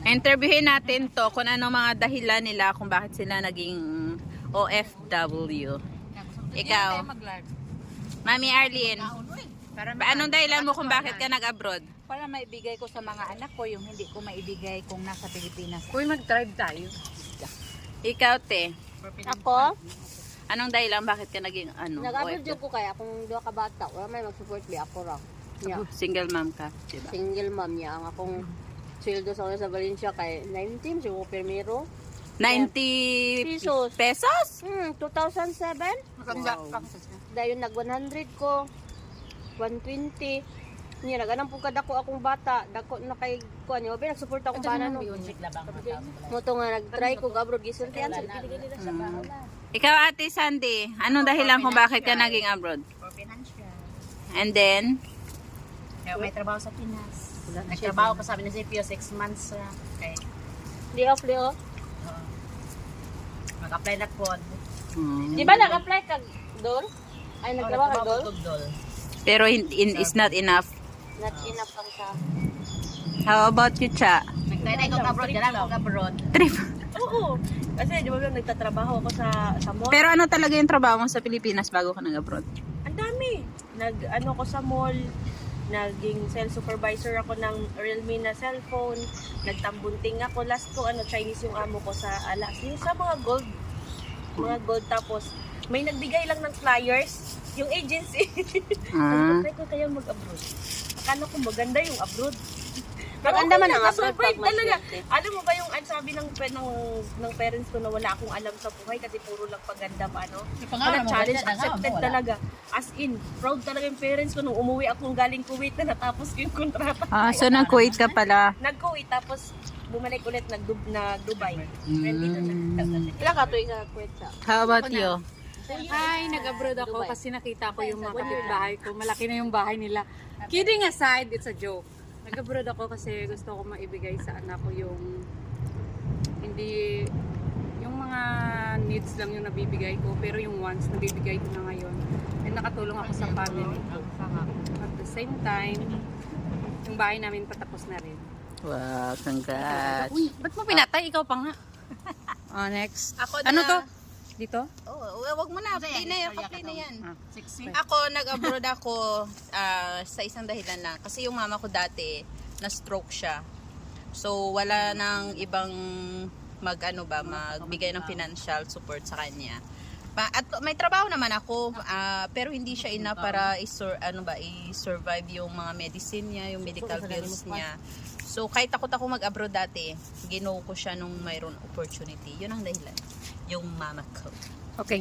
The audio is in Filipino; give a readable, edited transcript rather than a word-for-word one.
Interviewin natin to kung ano mga dahilan nila kung bakit sila naging OFW. Ikaw, Mami Arlene, anong dahilan mo kung bakit ka nag-abroad? Para maibigay ko sa mga anak ko yung hindi ko maibigay kung nasa Pilipinas. Uy, mag-drive tayo. Ikaw, te, Ako, anong dahilan bakit ka naging nag-abroad OFW? ko kaya kung duha ka bata, wala may mag-support bi ako ra. Nya, Single mom ka, diba? single mom niya ang akong sweldo sa Valencia kay 19 siguro primero. 90 Pesos. pesos? 2007. Wow. Dayon nag 100 ko. 120. Niya naganang pug kadako akong bata, dako na kay kuan yo, nag-support akong bana no. Moto nga nag-try ko abroad gisultian sa Ikaw, Ate Sandy, anong dahilan kung bakit ka naging abroad? For financial. And then, Kaya may trabaho sa Pinas. Nagtrabaho ko sa munisipyo 6 months. Okay. Di off Leo. Mag-apply na po. Di ba nag-apply ka doon? Ay nagtrabaho ka doon? pero is not enough. Not enough ang sa. How about you, Cha? Nagtry na ikong abroad. Gala akong abroad. Trip. Oo. Kasi di ba nagtatrabaho ako sa mall. Pero ano talaga yung trabaho mo sa Pilipinas bago ka nag-abroad? Ang dami. Nag-ano ko sa mall, naging sales supervisor ako ng Realme na cellphone, nagtambunting ako. Last ko, Chinese yung amo ko sa alas. Yung sa mga gold. Tapos, may nagbigay lang ng flyers, yung agency. Sabi ko kaya mag-abroad. Akala ko maganda yung abroad. Maganda man ang abroad pag talaga. Alam mo ba yung sabi ng parents ko na wala akong alam sa buhay kasi puro lang paganda pa, ano? Challenge accepted talaga. As in, proud talaga yung parents ko nung umuwi akong galing Kuwait na natapos ko yung kontrata. So nag-Kuwait ka pala. Nag-Kuwait tapos bumalik ulit nag-Dubai. Ilang ka tuwing sa Kuwait sa? How about you? Hi, nag-abroad ako kasi nakita ko yung mga kapitbahay ko. Malaki na yung bahay nila. Kidding aside, it's a joke. Nag-abroad ako kasi gusto ko maibigay sa anak ko yung hindi yung mga needs lang yung nabibigay ko, pero yung wants nabibigay ko na ngayon. And nakatulong ako sa family ko. At the same time, yung bahay namin patapos na rin. Wow, congrats. Uy, ba't mo pinatay? Ikaw pa nga. Next. Ako Ano to? Dito? Oh, wag mo na. Play na yan. Sexy. Ako, nag-abroad ako sa isang dahilan lang. Kasi yung mama ko dati, na-stroke siya. So, wala nang ibang magbigay ng financial support sa kanya. At may trabaho naman ako, pero hindi siya enough para i-survive yung mga medicine niya, yung medical bills niya. So, kahit takot ako mag-abroad dati, ginawa ko siya nung mayroon opportunity. Yun ang dahilan. Yung mama ko.